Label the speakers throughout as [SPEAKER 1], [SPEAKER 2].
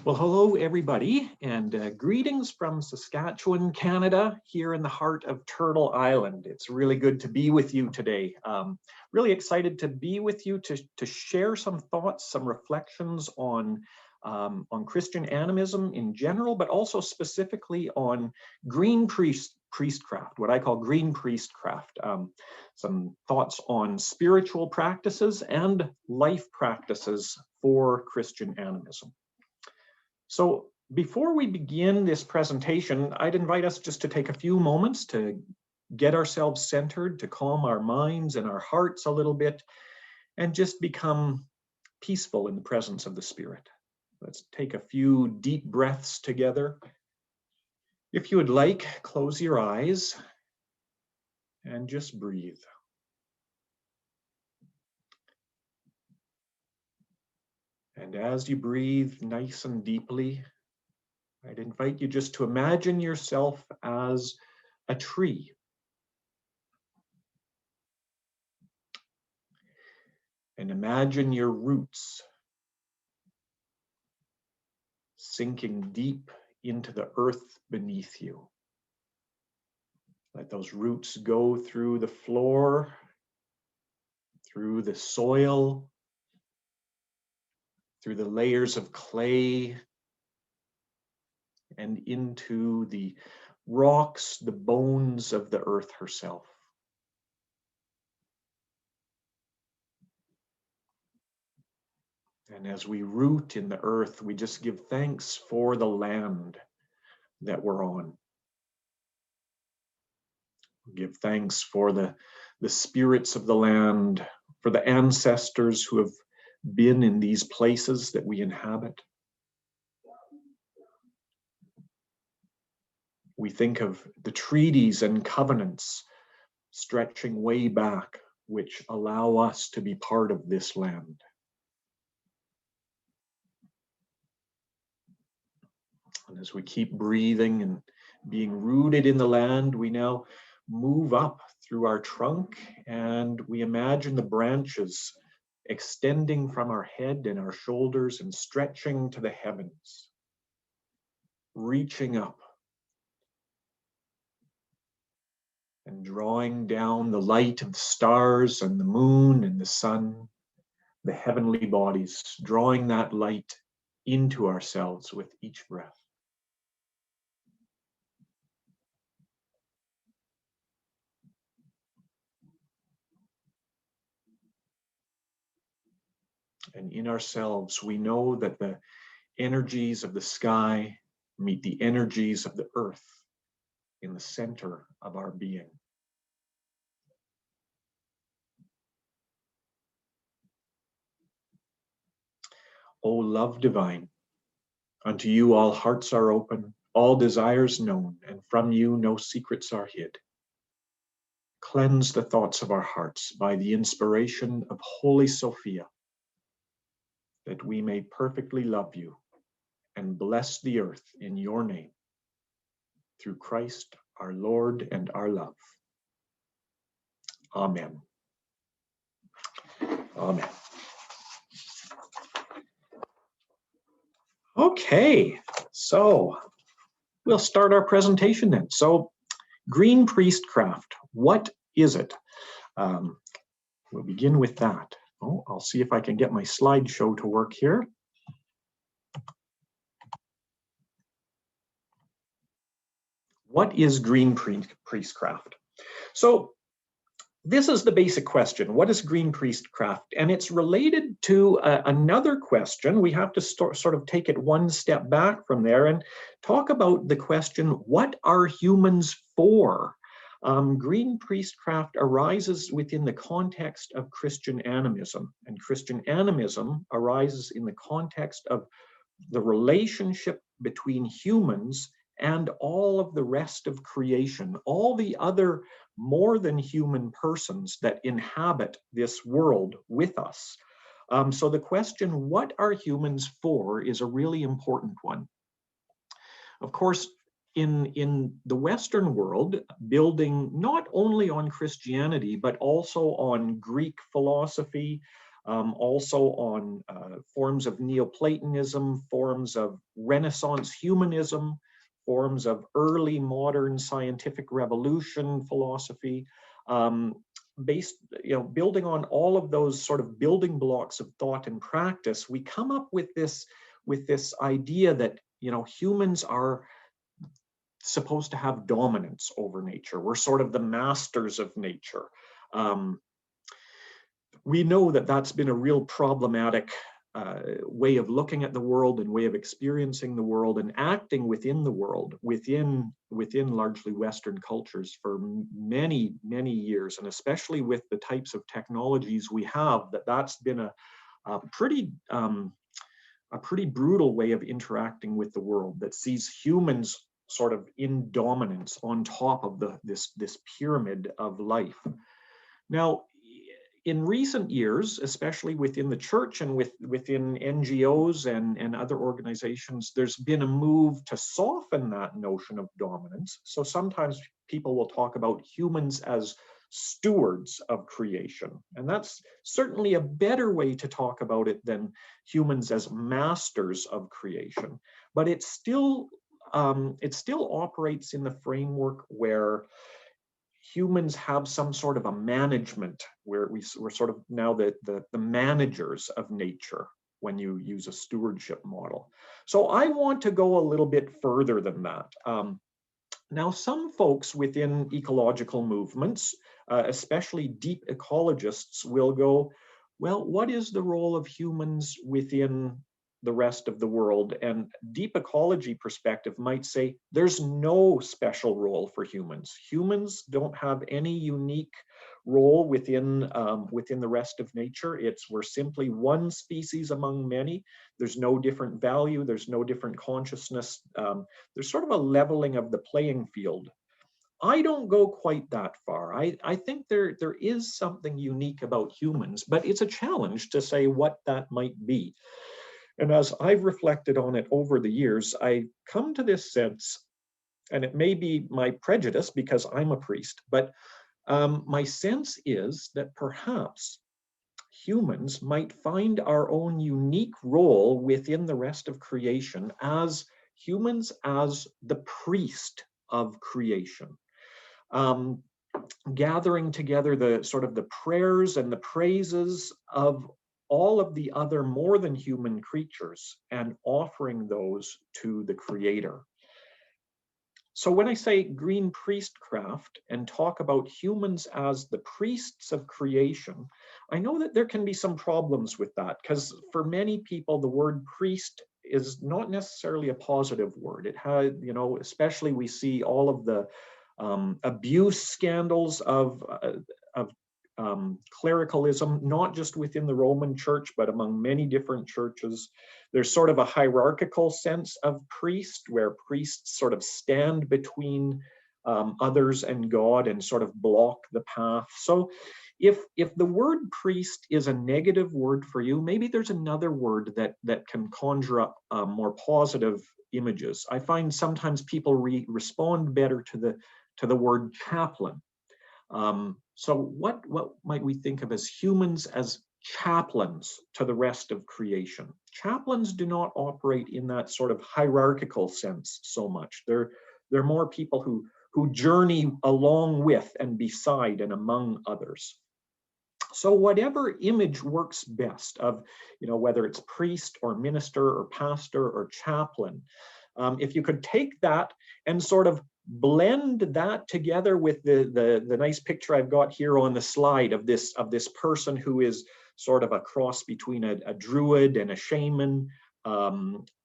[SPEAKER 1] Well, hello, everybody, and greetings from Saskatchewan, Canada, here in the heart of Turtle Island. It's really good to be with you today. Really excited to be with you to share some thoughts, some reflections on Christian animism in general, but also specifically on green priestcraft, what I call green priestcraft. Some thoughts on spiritual practices and life practices for Christian animism. So before we begin this presentation, I'd invite us just to take a few moments to get ourselves centered, to calm our minds and our hearts a little bit, and just become peaceful in the presence of the Spirit. Let's take a few deep breaths together. If you would like, close your eyes and just breathe. And as you breathe nice and deeply, I'd invite you just to imagine yourself as a tree. And imagine your roots sinking deep into the earth beneath you. Let those roots go through the floor, through the soil, through the layers of clay, and into the rocks, the bones of the earth herself. And as we root in the earth, we just give thanks for the land that we're on. Give thanks for the spirits of the land, for the ancestors who have been in these places that we inhabit. We think of the treaties and covenants stretching way back, which allow us to be part of this land. And as we keep breathing and being rooted in the land, we now move up through our trunk and we imagine the branches extending from our head and our shoulders and stretching to the heavens, reaching up and drawing down the light of the stars and the moon and the sun, the heavenly bodies, drawing that light into ourselves with each breath. And in ourselves, we know that the energies of the sky meet the energies of the earth in the center of our being. O love divine, unto you all hearts are open, all desires known, and from you no secrets are hid. Cleanse the thoughts of our hearts by the inspiration of Holy Sophia, that we may perfectly love you and bless the earth in your name, through Christ our Lord and our love. Amen. Amen. Okay, so we'll start our presentation then. So, green priestcraft, what is it? We'll begin with that. Oh, I'll see if I can get my slideshow to work here. What is green priestcraft? So this is the basic question. What is green priestcraft? And it's related to another question. We have to sort of take it one step back from there and talk about the question, what are humans for? Green priestcraft arises within the context of Christian animism, and Christian animism arises in the context of the relationship between humans and all of the rest of creation, all the other more than human persons that inhabit this world with us. So the question, what are humans for, is a really important one. Of course, in the Western world, building not only on Christianity, but also on Greek philosophy, also on forms of Neoplatonism, forms of Renaissance humanism, forms of early modern scientific revolution philosophy, based, building on all of those sort of building blocks of thought and practice. We come up with this idea that humans are supposed to have dominance over nature. We're sort of the masters of nature. We know that that's been a real problematic way of looking at the world and way of experiencing the world and acting within the world, within largely Western cultures for many, many years, and especially with the types of technologies we have, that's been a pretty brutal way of interacting with the world that sees humans sort of in dominance on top of this pyramid of life. Now, in recent years, especially within the church and within NGOs and other organizations, there's been a move to soften that notion of dominance. So sometimes people will talk about humans as stewards of creation. And that's certainly a better way to talk about it than humans as masters of creation. But it still operates in the framework where humans have some sort of a management, where we're sort of now the managers of nature when you use a stewardship model. So I want to go a little bit further than that. Now, some folks within ecological movements, especially deep ecologists, will go, well, what is the role of humans within the rest of the world? And deep ecology perspective might say there's no special role for humans. Humans don't have any unique role within the rest of nature. We're simply one species among many. There's no different value. There's no different consciousness. There's sort of a leveling of the playing field. I don't go quite that far. I think there is something unique about humans, but it's a challenge to say what that might be. And as I've reflected on it over the years, I come to this sense, and it may be my prejudice because I'm a priest, but my sense is that perhaps humans might find our own unique role within the rest of creation as humans as the priest of creation. Gathering together the sort of the prayers and the praises of all of the other more than human creatures and offering those to the Creator. So when I say green priestcraft and talk about humans as the priests of creation, I know that there can be some problems with that, because for many people, the word priest is not necessarily a positive word. It has, especially we see all of the abuse scandals of clericalism, not just within the Roman Church, but among many different churches. There's sort of a hierarchical sense of priest, where priests sort of stand between others and God and sort of block the path. So if the word priest is a negative word for you, maybe there's another word that can conjure up more positive images. I find sometimes people respond better to the word chaplain. So what might we think of as humans as chaplains to the rest of creation? Chaplains do not operate in that sort of hierarchical sense so much. They're more people who journey along with and beside and among others. So whatever image works best of, whether it's priest or minister or pastor or chaplain, if you could take that and sort of blend that together with the nice picture I've got here on the slide of this person who is sort of a cross between a druid and a shaman,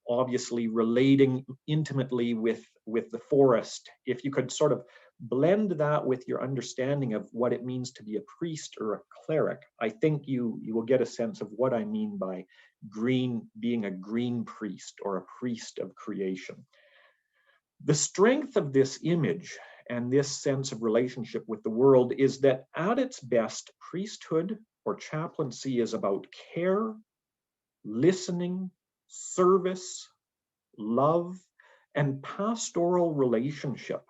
[SPEAKER 1] obviously relating intimately with the forest. If you could sort of blend that with your understanding of what it means to be a priest or a cleric, I think you will get a sense of what I mean by being a green priest or a priest of creation. The strength of this image and this sense of relationship with the world is that at its best, priesthood or chaplaincy is about care, listening, service, love, and pastoral relationship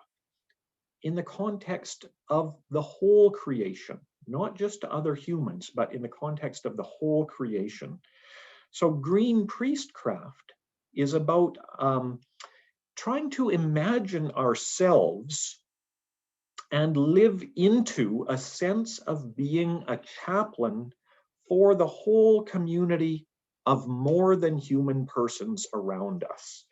[SPEAKER 1] in the context of the whole creation, not just to other humans, but in the context of the whole creation. So green priestcraft is about trying to imagine ourselves and live into a sense of being a chaplain for the whole community of more than human persons around us.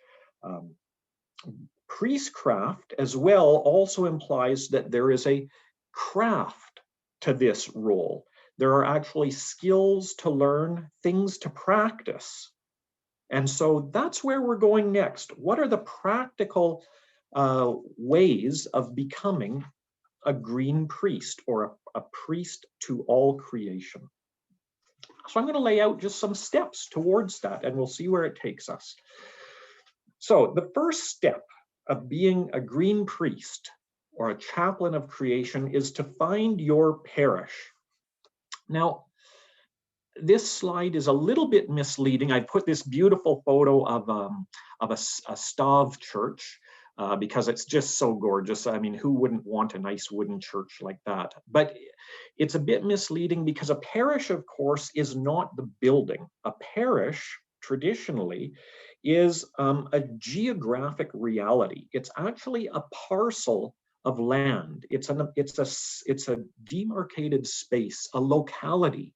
[SPEAKER 1] Priestcraft as well also implies that there is a craft to this role. There are actually skills to learn, things to practice. And so that's where we're going next. What are the practical ways of becoming a green priest, or a priest to all creation? So I'm going to lay out just some steps towards that, and we'll see where it takes us. So the first step of being a green priest or a chaplain of creation is to find your parish. Now, this slide is a little bit misleading. I put this beautiful photo of a Stav church because it's just so gorgeous. I mean, who wouldn't want a nice wooden church like that? But it's a bit misleading because a parish, of course, is not the building. A parish, traditionally, is a geographic reality. It's actually a parcel of land. It's a demarcated space, a locality.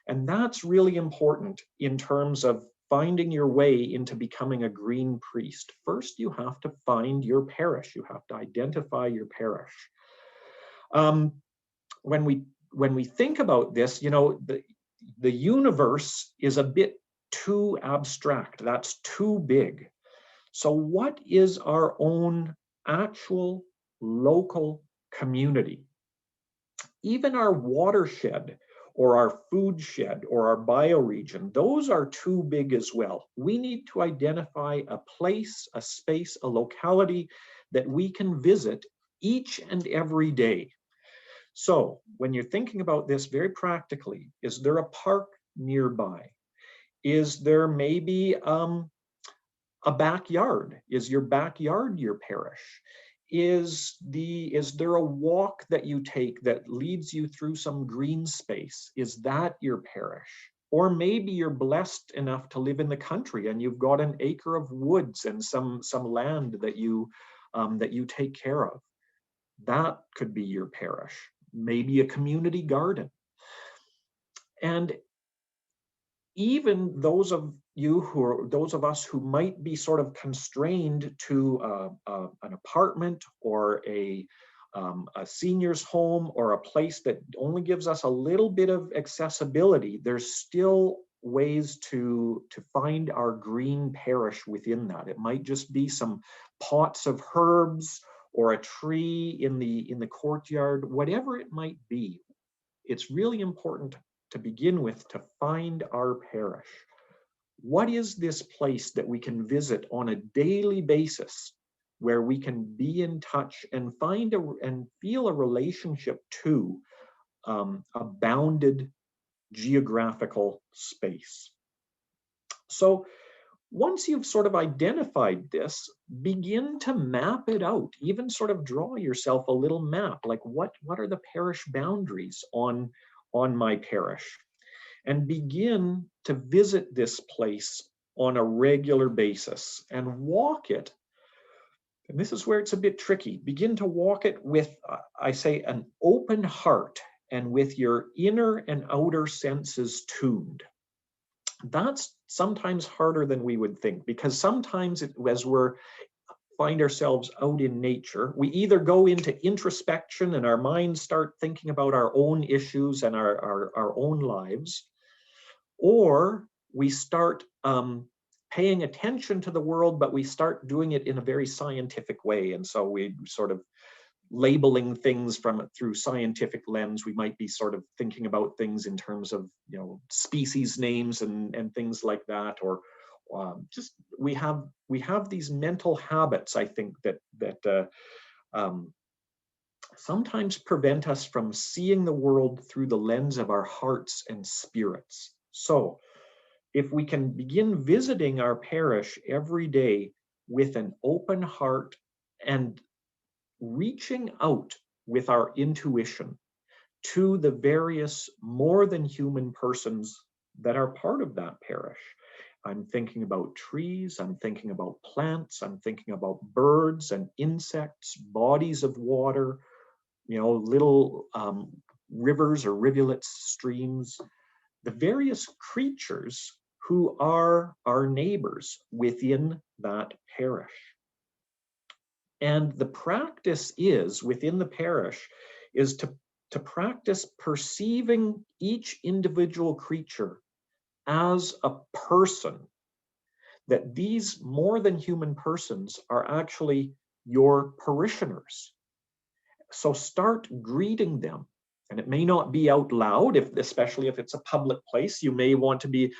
[SPEAKER 1] And that's really important in terms of finding your way into becoming a green priest. First, you have to find your parish. You have to identify your parish. When we think about this, you know, the universe is a bit too abstract. That's too big. So what is our own actual local community? Even our watershed, or our food shed, or our bioregion, those are too big as well. We need to identify a place, a space, a locality that we can visit each and every day. So when you're thinking about this very practically, is there a park nearby? Is there maybe a backyard? Is your backyard your parish? Is there a walk that you take that leads you through some green space? Is that your parish? Or maybe you're blessed enough to live in the country and you've got an acre of woods and some land that you take care of. That could be your parish. Maybe a community garden. And even those of us who might be sort of constrained to an apartment or a senior's home, or a place that only gives us a little bit of accessibility, there's still ways to find our green parish within that. It might just be some pots of herbs or a tree in the courtyard, whatever it might be. It's really important to begin with to find our parish. What is this place that we can visit on a daily basis where we can be in touch and find and feel a relationship to a bounded geographical space? So once you've sort of identified this, begin to map it out. Even sort of draw yourself a little map, like what are the parish boundaries on my parish? And begin to visit this place on a regular basis and walk it. And this is where it's a bit tricky. Begin to walk it with, I say, an open heart and with your inner and outer senses tuned. That's sometimes harder than we would think, because sometimes as we're find ourselves out in nature, we either go into introspection and our minds start thinking about our own issues and our own lives, or we start paying attention to the world, but we start doing it in a very scientific way. And so we sort of labeling things through scientific lens. We might be sort of thinking about things in terms of, you know, species names and things like that, or just we have these mental habits, I think, that sometimes prevent us from seeing the world through the lens of our hearts and spirits. So if we can begin visiting our parish every day with an open heart and reaching out with our intuition to the various more than human persons that are part of that parish. I'm thinking about trees, I'm thinking about plants, I'm thinking about birds and insects, bodies of water, little rivers or rivulets, streams, the various creatures who are our neighbors within that parish. And the practice is, within the parish, is to practice perceiving each individual creature as a person, that these more than human persons are actually your parishioners. So start greeting them. And it may not be out loud, especially if it's a public place. You may want to be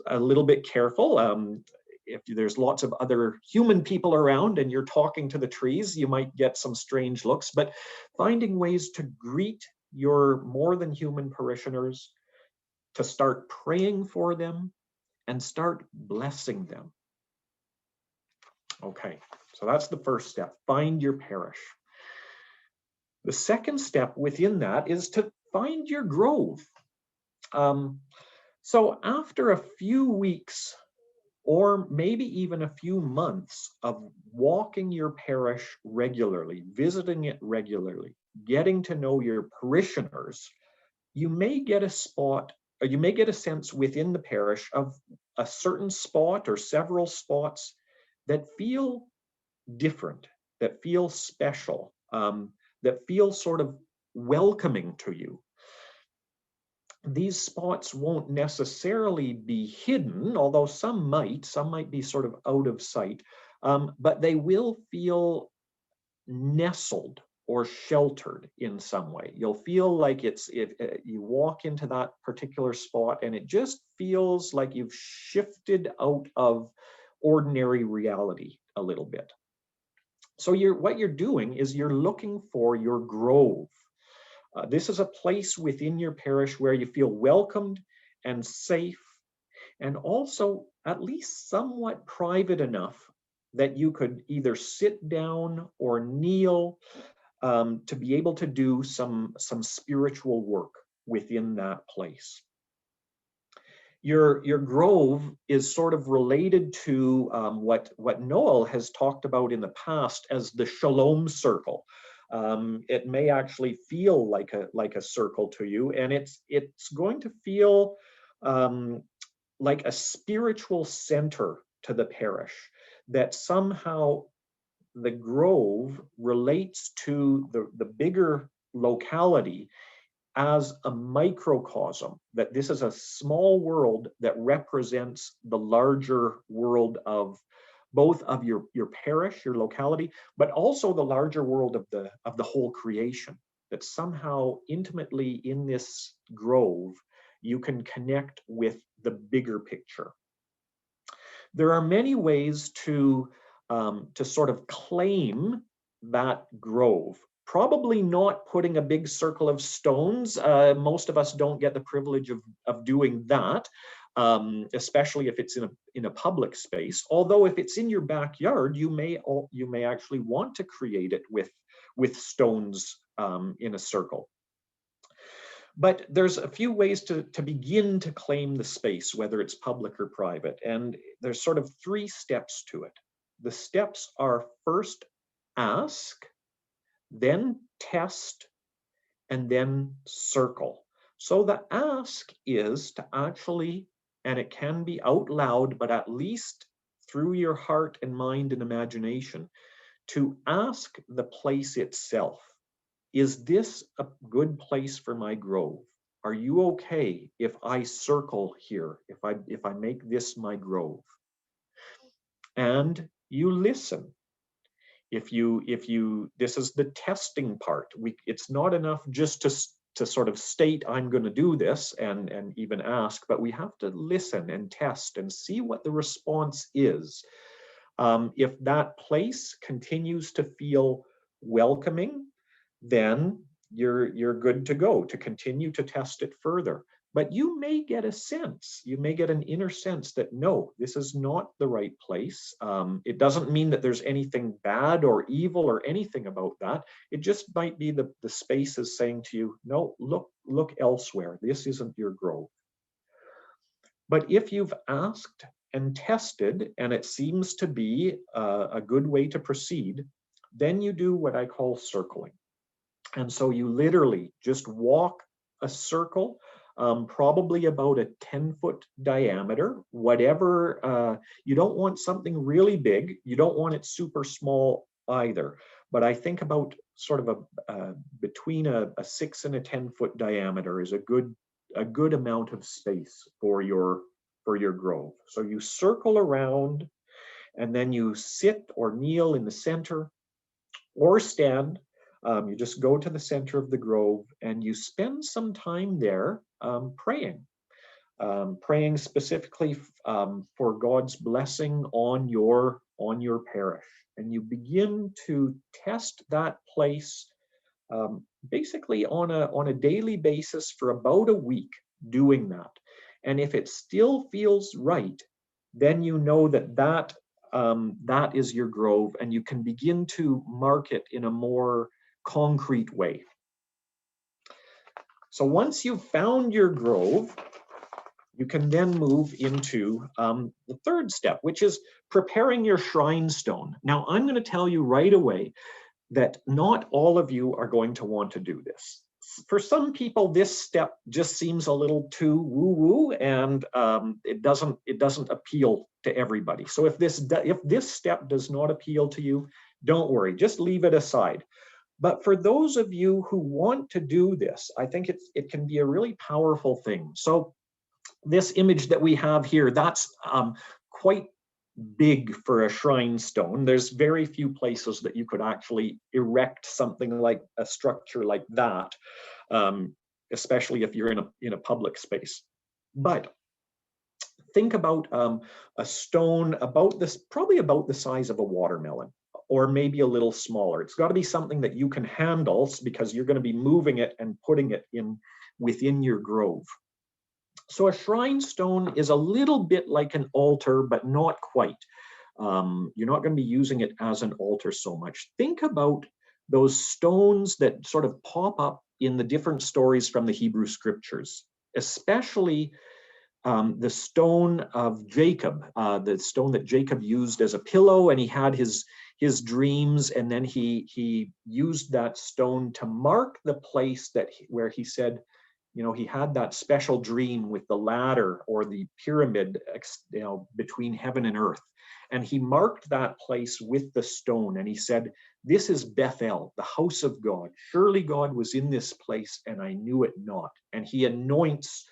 [SPEAKER 1] a little bit careful. If there's lots of other human people around and you're talking to the trees, you might get some strange looks. But finding ways to greet your more than human parishioners, to start praying for them, and start blessing them. Okay, so that's the first step. Find your parish. The second step within that is to find your grove. So after a few weeks, or maybe even a few months of walking your parish regularly, visiting it regularly, getting to know your parishioners, you may get a spot, or you may get a sense within the parish of a certain spot or several spots that feel different, that feel special, that feel sort of welcoming to you. These spots won't necessarily be hidden, although some might be sort of out of sight, but they will feel nestled or sheltered in some way. You'll feel like if you walk into that particular spot and it just feels like you've shifted out of ordinary reality a little bit. So what you're doing is you're looking for your grove. This is a place within your parish where you feel welcomed and safe, and also at least somewhat private enough that you could either sit down or kneel to be able to do some spiritual work within that place. Your grove is sort of related to what Noel has talked about in the past as the shalom circle. It may actually feel like a circle to you, and it's going to feel like a spiritual center to the parish, that somehow the grove relates to the bigger locality as a microcosm, that this is a small world that represents the larger world of both of your parish, your locality, but also the larger world of the whole creation, that somehow intimately in this grove you can connect with the bigger picture. There are many ways to sort of claim that grove. Probably not putting a big circle of stones. Most of us don't get the privilege of doing that, especially if it's in a public space. Although if it's in your backyard, you may actually want to create it with stones in a circle. But there's a few ways to begin to claim the space, whether it's public or private. And there's sort of 3 steps to it. The steps are: first, ask, then test, and then circle. So the ask is to actually, and it can be out loud, but at least through your heart and mind and imagination, to ask the place itself. Is this a good place for my grove? Are you okay if I circle here, if I make this my grove? And you listen. If you this is the testing part. It's not enough just to sort of state I'm going to do this and even ask, but we have to listen and test and see what the response is. If that place continues to feel welcoming, then you're good to go to continue to test it further. But you may get a sense, you may get an inner sense that no, this is not the right place. It doesn't mean that there's anything bad or evil or anything about that. It just might be the space is saying to you, no, look elsewhere. This isn't your grove. But if you've asked and tested and it seems to be a good way to proceed, then you do what I call circling. And so you literally just walk a circle, probably about a 10-foot diameter, whatever. You don't want something really big. You don't want it super small either. But I think about sort of between a 6 and a 10-foot diameter is a good amount of space for your grove. So you circle around and then you sit or kneel in the center or stand. You just go to the center of the grove and you spend some time there praying, praying specifically for God's blessing on your parish. And you begin to test that place basically on a daily basis for about a week, doing that. And if it still feels right, then you know that is your grove, and you can begin to mark it in a more concrete way. So once you've found your grove, you can then move into the third step, which is preparing your shrine stone. Now, I'm going to tell you right away that not all of you are going to want to do this. For some people, this step just seems a little too woo-woo, and it doesn't appeal to everybody. So if this step does not appeal to you, don't worry, just leave it aside. But for those of you who want to do this, I think it can be a really powerful thing. So this image that we have here, that's quite big for a shrine stone. There's very few places that you could actually erect something like a structure like that, especially if you're in a public space. But think about a stone probably about the size of a watermelon, or maybe a little smaller. It's got to be something that you can handle because you're going to be moving it and putting it within your grove. So a shrine stone is a little bit like an altar, but not quite. You're not going to be using it as an altar so much. Think about those stones that sort of pop up in the different stories from the Hebrew scriptures, especially the stone of Jacob, the stone that Jacob used as a pillow, and he had his dreams, and then he used that stone to mark the place where he said, he had that special dream with the ladder or the pyramid, between heaven and earth. And he marked that place with the stone. And he said, this is Bethel, the house of God. Surely God was in this place and I knew it not. And he anoints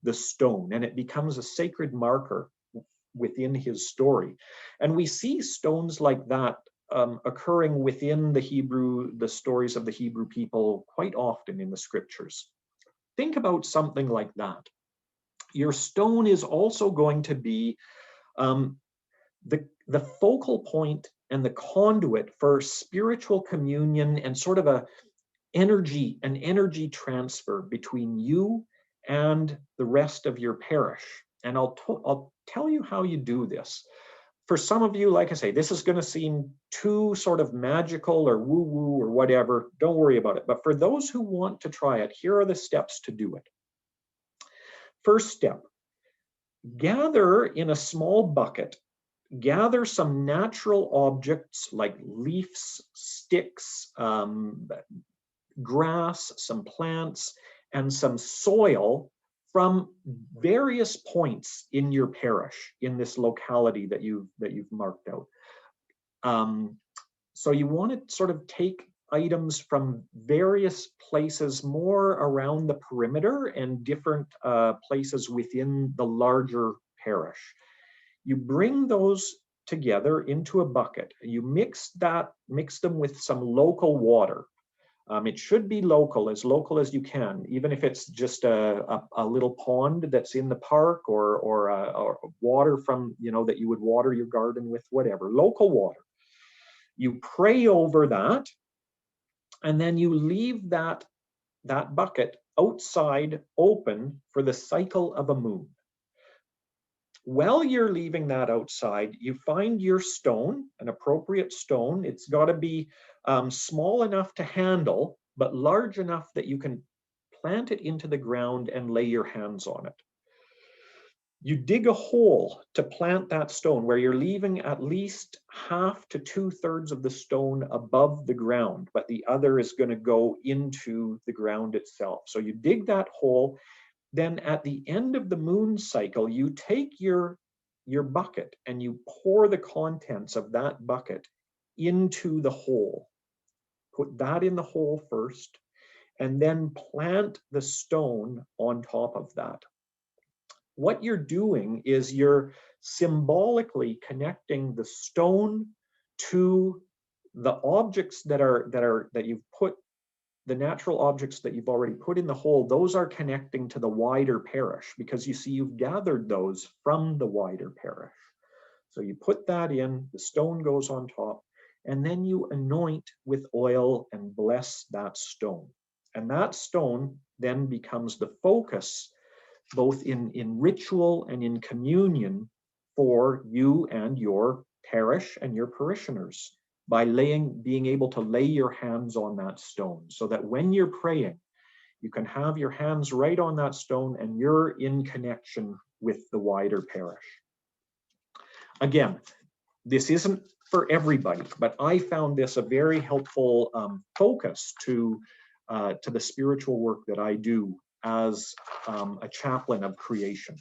[SPEAKER 1] the stone and it becomes a sacred marker within his story. And we see stones like that occurring within the stories of the Hebrew people quite often in the scriptures. Think about something like that. Your stone is also going to be the focal point and the conduit for spiritual communion and sort of an energy transfer between you and the rest of your parish. And I'll tell you how you do this. For some of you, like I say, this is going to seem too sort of magical or woo-woo or whatever. Don't worry about it. But for those who want to try it, here are the steps to do it. First step, gather in a small bucket, gather some natural objects like leaves, sticks, grass, some plants, and some soil from various points in your parish, in this locality that you've marked out. So you want to sort of take items from various places more around the perimeter and different places within the larger parish. You bring those together into a bucket. You mix them with some local water. It should be local as you can, even if it's just a little pond that's in the park or water from, that you would water your garden with, whatever, local water. You pray over that, and then you leave that bucket outside open for the cycle of a moon. While you're leaving that outside, you find your stone, an appropriate stone. It's got to be small enough to handle, but large enough that you can plant it into the ground and lay your hands on it. You dig a hole to plant that stone where you're leaving at least 1/2 to 2/3 of the stone above the ground, but the other is going to go into the ground itself. So you dig that hole. Then at the end of the moon cycle, you take your bucket and you pour the contents of that bucket into the hole. Put that in the hole first, and then plant the stone on top of that. What you're doing is you're symbolically connecting the stone to the objects that you've put, the natural objects that you've already put in the hole. Those are connecting to the wider parish, because you see, you've gathered those from the wider parish. So you put that in, the stone goes on top, and then you anoint with oil and bless that stone. And that stone then becomes the focus, both in ritual and in communion, for you and your parish and your parishioners, by being able to lay your hands on that stone, so that when you're praying, you can have your hands right on that stone and you're in connection with the wider parish. Again, this isn't for everybody, but I found this a very helpful focus to the spiritual work that I do as a chaplain of creation.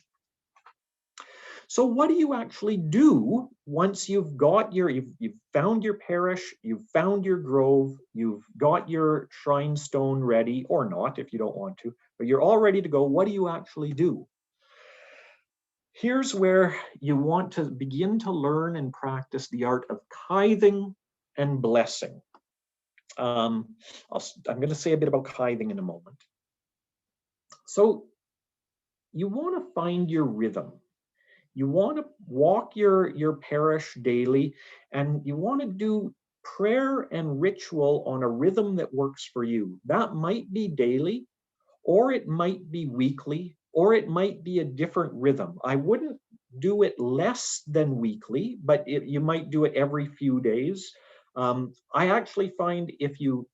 [SPEAKER 1] So what do you actually do once you've found your parish, you've found your grove, you've got your shrine stone ready, or not if you don't want to, but you're all ready to go? What do you actually do? Here's where you want to begin to learn and practice the art of tithing and blessing. I'm going to say a bit about tithing in a moment. So you want to find your rhythm. You want to walk your parish daily, and you want to do prayer and ritual on a rhythm that works for you. That might be daily, or it might be weekly, or it might be a different rhythm. I wouldn't do it less than weekly, but you might do it every few days. I actually find if you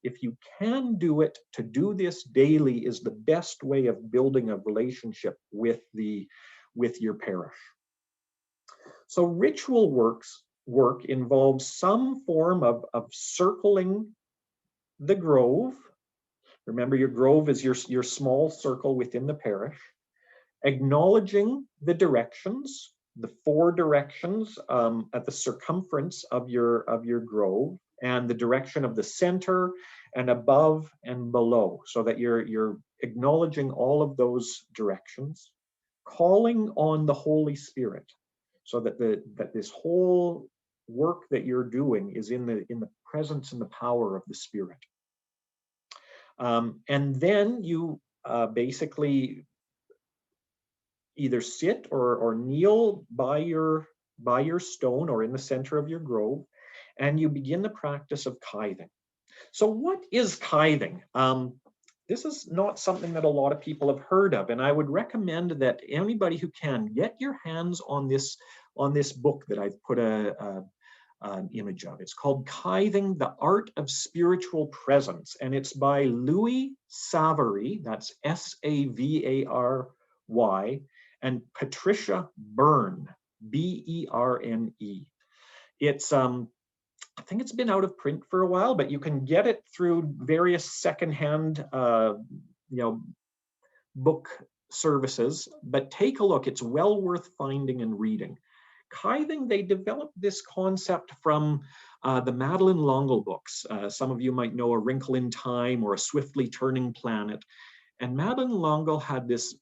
[SPEAKER 1] can do it, to do this daily is the best way of building a relationship with your parish. So ritual work involves some form of circling the grove. Remember, your grove is your small circle within the parish. Acknowledging the directions, the 4 directions at the circumference of your grove, and the direction of the center and above and below, so that you're acknowledging all of those directions. Calling on the Holy Spirit, so that this whole work that you're doing is in the presence and the power of the Spirit. And then you basically either sit or kneel by your stone or in the center of your grove, and you begin the practice of tithing. So what is tithing? This is not something that a lot of people have heard of, and I would recommend that anybody who can get your hands on this book that I've put an image of. It's called Tithing, the Art of Spiritual Presence, and it's by Louis Savary, that's Savary, and Patricia Byrne, Berne. It's I think it's been out of print for a while, but you can get it through various secondhand book services. But take a look, it's well worth finding and reading. Tithing, they developed this concept from the Madeleine L'Engle books. Some of you might know A Wrinkle in Time or A Swiftly Turning Planet. And Madeleine L'Engle had this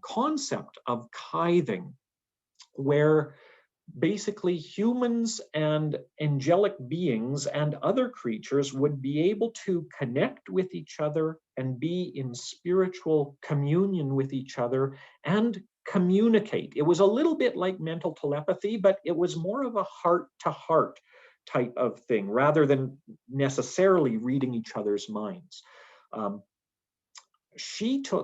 [SPEAKER 1] concept of tithing, where basically humans and angelic beings and other creatures would be able to connect with each other and be in spiritual communion with each other and communicate. It was a little bit like mental telepathy, but it was more of a heart-to-heart type of thing, rather than necessarily reading each other's minds.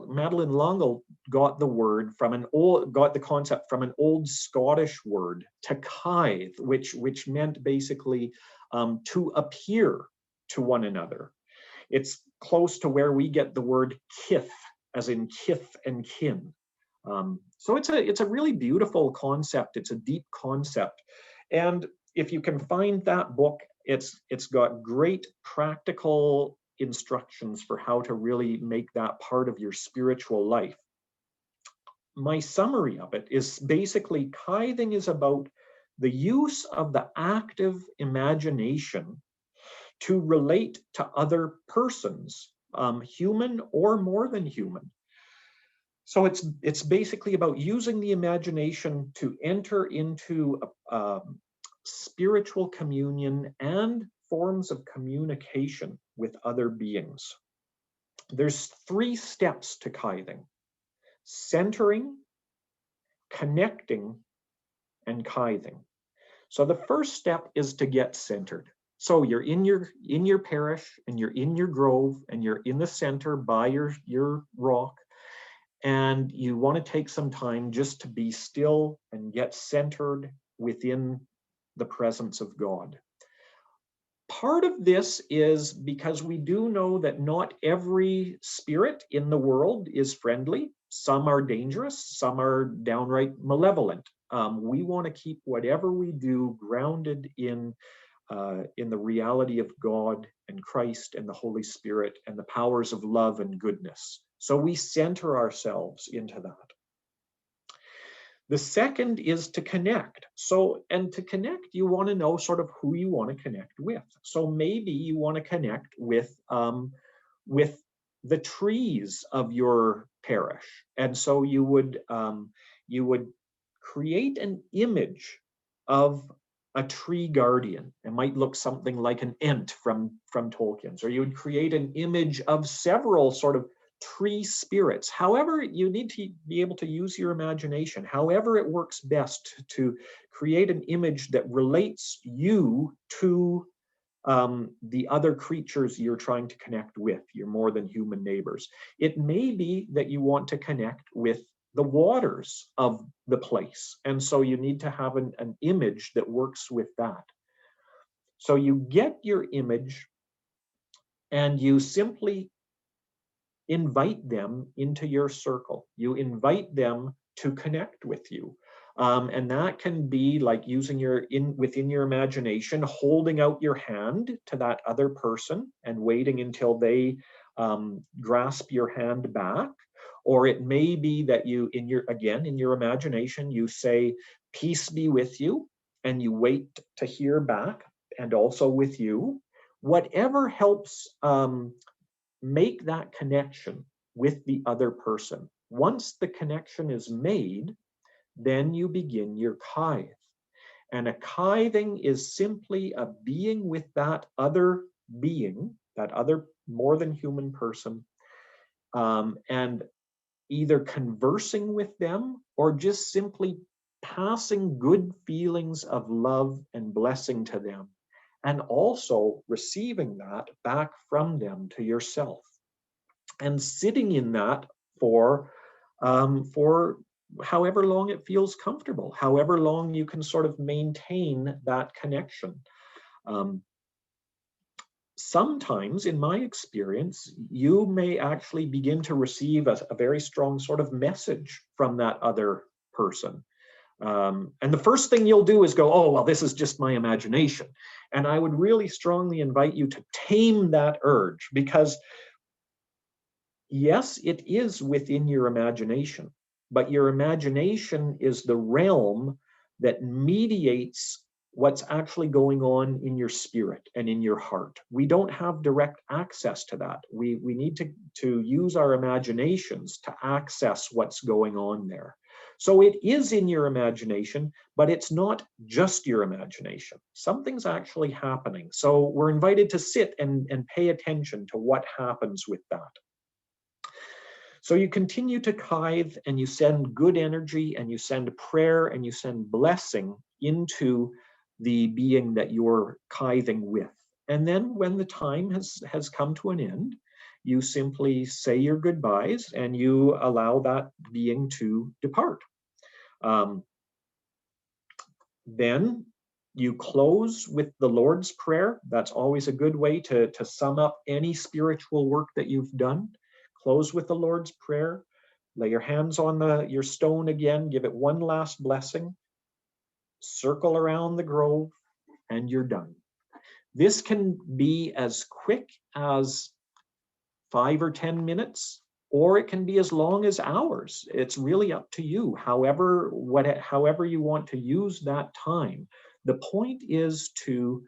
[SPEAKER 1] Madeline Longle got the concept from an old Scottish word, to kithe, which meant basically to appear to one another. It's close to where we get the word kith, as in kith and kin. So it's a really beautiful concept. It's a deep concept. And if you can find that book, it's got great practical instructions for how to really make that part of your spiritual life. My summary of it is basically tithing is about the use of the active imagination to relate to other persons, human or more than human. So it's basically about using the imagination to enter into spiritual communion and forms of communication with other beings. There's 3 steps to tithing: centering, connecting, and tithing. So the first step is to get centered. So you're in your parish, and you're in your grove, and you're in the center by your rock, and you want to take some time just to be still and get centered within the presence of God. Part of this is because we do know that not every spirit in the world is friendly. Some are dangerous, some are downright malevolent. We want to keep whatever we do grounded in the reality of God and Christ and the Holy Spirit and the powers of love and goodness. So we center ourselves into that. The second is to connect. And to connect, you want to know sort of who you want to connect with. So maybe you want to connect with the trees of your parish. And so you would create an image of a tree guardian. It might look something like an Ent from Tolkien's, or you would create an image of several sort of tree spirits. However, you need to be able to use your imagination. However it works best to create an image that relates you to the other creatures you're trying to connect with, your more than human neighbors. It may be that you want to connect with the waters of the place. And so you need to have an image that works with that. So you get your image and you simply invite them into your circle. You invite them to connect with you. And that can be like using within your imagination, holding out your hand to that other person and waiting until they grasp your hand back. Or it may be that you, in your imagination, you say, "Peace be with you," and you wait to hear back, "and also with you." Whatever helps make that connection with the other person. Once the connection is made, then you begin your tithe. And a tithing is simply a being with that other being, that other more than human person, and either conversing with them or just simply passing good feelings of love and blessing to them, and also receiving that back from them to yourself, and sitting in that for however long it feels comfortable, however long you can sort of maintain that connection. Sometimes, in my experience, you may actually begin to receive a very strong sort of message from that other person. And the first thing you'll do is go, "Oh, well, this is just my imagination." And I would really strongly invite you to tame that urge, because yes, it is within your imagination, but your imagination is the realm that mediates what's actually going on in your spirit and in your heart. We don't have direct access to that. We need to use our imaginations to access what's going on there. So it is in your imagination, but it's not just your imagination. Something's actually happening. So we're invited to sit and pay attention to what happens with that. So you continue to tithe, and you send good energy, and you send prayer, and you send blessing into the being that you're tithing with. And then when the time has come to an end, you simply say your goodbyes and you allow that being to depart. Then you close with the Lord's Prayer. That's always a good way to sum up any spiritual work that you've done. Close with the Lord's Prayer. Lay your hands on your stone again. Give it one last blessing. Circle around the grove, and you're done. This can be as quick as 5 or 10 minutes, or it can be as long as hours. It's really up to you, however you want to use that time. The point is to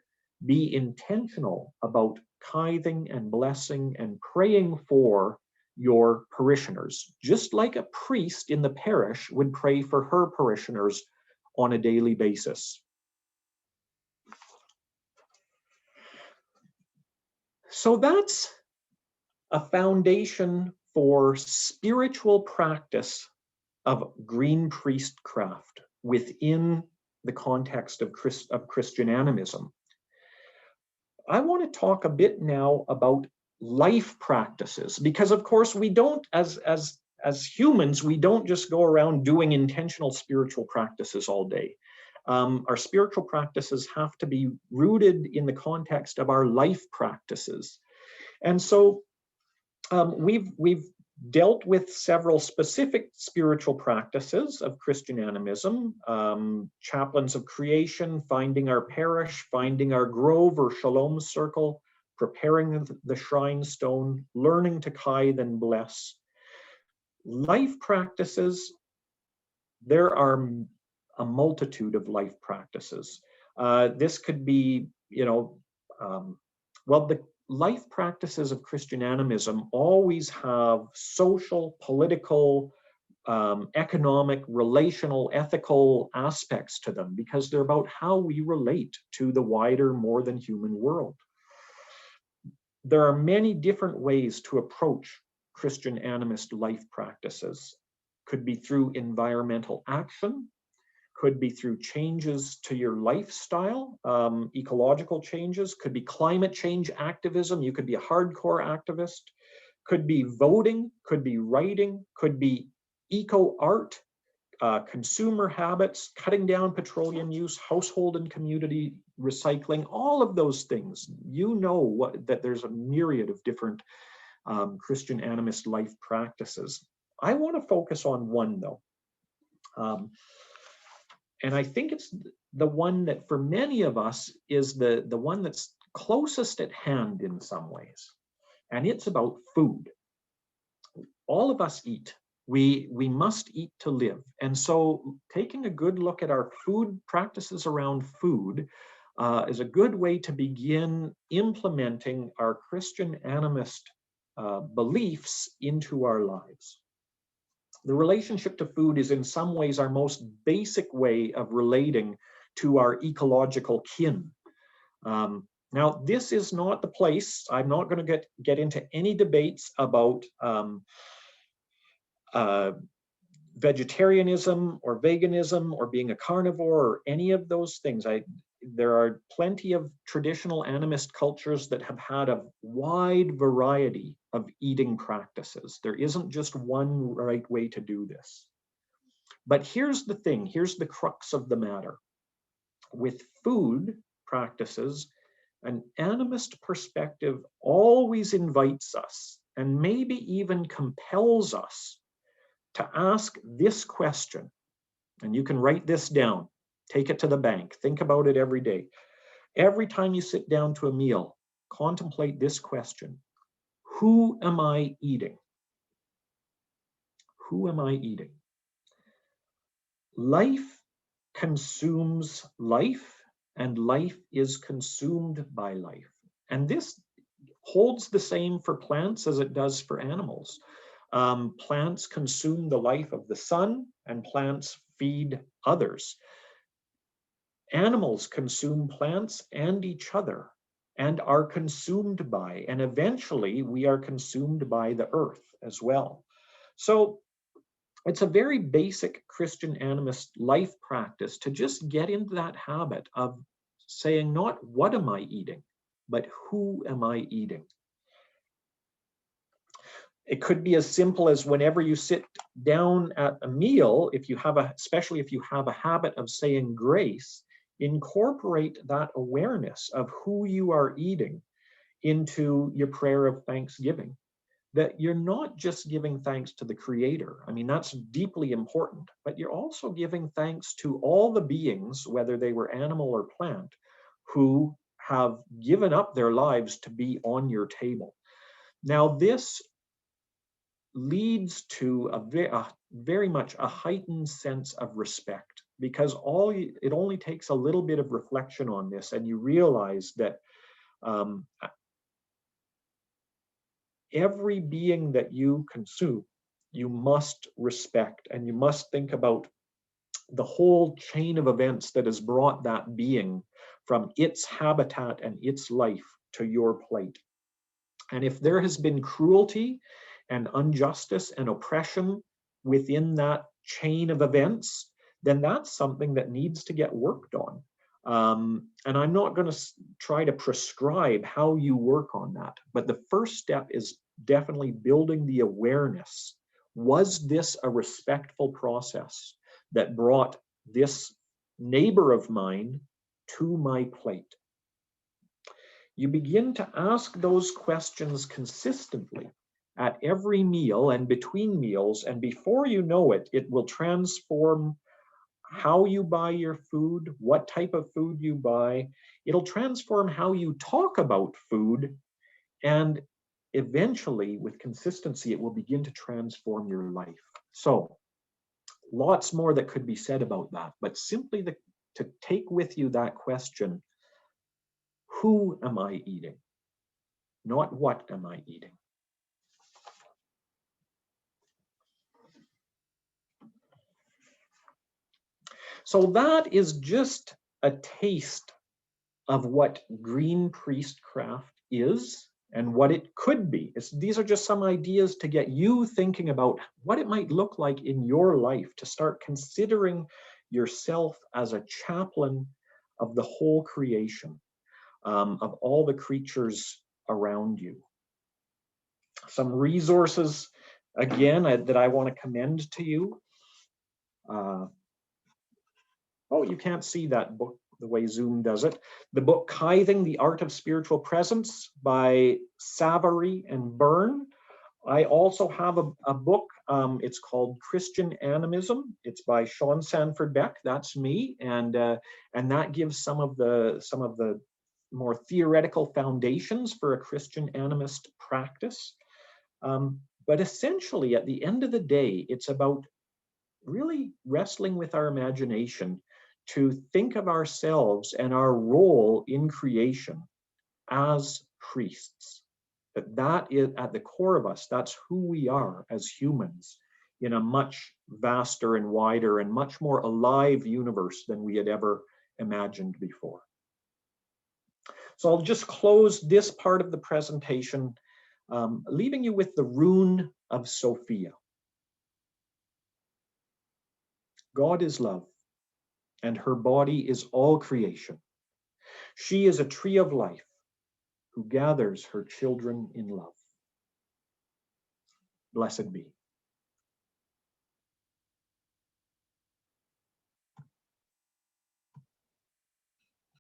[SPEAKER 1] be intentional about tithing and blessing and praying for your parishioners, just like a priest in the parish would pray for her parishioners on a daily basis. So that's a foundation for spiritual practice of green priestcraft within the context of Christian animism. I want to talk a bit now about life practices, because of course we don't, as humans, we don't just go around doing intentional spiritual practices all day. Our spiritual practices have to be rooted in the context of our life practices. And so we've dealt with several specific spiritual practices of Christian animism, chaplains of creation, finding our parish, finding our grove or shalom circle, preparing the shrine stone, learning to tithe and bless. Life practices, there are a multitude of life practices. This could be, the life practices of Christian animism always have social, political, economic, relational, ethical aspects to them, because they're about how we relate to the wider, more than human world. There are many different ways to approach Christian animist life practices. Could be through environmental action, could be through changes to your lifestyle, ecological changes, could be climate change activism. You could be a hardcore activist, could be voting, could be writing, could be eco art, consumer habits, cutting down petroleum use, household and community recycling, all of those things. You know that there's a myriad of different Christian animist life practices. I want to focus on one though. And I think it's the one that for many of us is the one that's closest at hand in some ways. And it's about food. All of us eat. We must eat to live. And so taking a good look at our food practices around food is a good way to begin implementing our Christian animist beliefs into our lives. The relationship to food is in some ways our most basic way of relating to our ecological kin. Now, this is not the place. I'm not going to get into any debates about vegetarianism or veganism or being a carnivore or any of those things. There are plenty of traditional animist cultures that have had a wide variety of eating practices. There isn't just one right way to do this. But here's the thing, here's the crux of the matter. With food practices, an animist perspective always invites us and maybe even compels us to ask this question. And you can write this down, take it to the bank, think about it every day. Every time you sit down to a meal, contemplate this question: who am I eating? Who am I eating? Life consumes life, and life is consumed by life. And this holds the same for plants as it does for animals. Plants consume the life of the sun, and plants feed others. Animals consume plants and each other and are consumed by, and eventually we are consumed by the earth as well. So it's a very basic Christian animist life practice to just get into that habit of saying not what am I eating, but who am I eating? It could be as simple as whenever you sit down at a meal, if you have especially if you have a habit of saying grace, incorporate that awareness of who you are eating into your prayer of thanksgiving. That you're not just giving thanks to the Creator. I mean, that's deeply important, but you're also giving thanks to all the beings, whether they were animal or plant, who have given up their lives to be on your table. Now, this leads to a very much a heightened sense of respect, because it only takes a little bit of reflection on this, and you realize that every being that you consume, you must respect, and you must think about the whole chain of events that has brought that being from its habitat and its life to your plate. And if there has been cruelty and injustice and oppression within that chain of events, then that's something that needs to get worked on. And I'm not going to try to prescribe how you work on that, but the first step is definitely building the awareness. Was this a respectful process that brought this neighbor of mine to my plate? You begin to ask those questions consistently at every meal and between meals, and before you know it, it will transform how you buy your food, what type of food you buy. It'll transform how you talk about food, and eventually, with consistency, it will begin to transform your life. So, lots more that could be said about that, but simply to take with you that question, who am I eating? Not what am I eating? So that is just a taste of what green priestcraft is and what it could be. These are just some ideas to get you thinking about what it might look like in your life, to start considering yourself as a chaplain of the whole creation, of all the creatures around you. Some resources, again, that I want to commend to you. Oh, you can't see that book the way Zoom does it. The book Tithing, The Art of Spiritual Presence by Savary and Byrne. I also have a book, it's called Christian Animism. It's by Sean Sanford Beck, that's me, and that gives some of the more theoretical foundations for a Christian animist practice. But essentially, at the end of the day, it's about really wrestling with our imagination to think of ourselves and our role in creation as priests. That is at the core of us. That's who we are as humans in a much vaster and wider and much more alive universe than we had ever imagined before. So I'll just close this part of the presentation, leaving you with the rune of Sophia. God is love, and her body is all creation. She is a tree of life who gathers her children in love. Blessed be.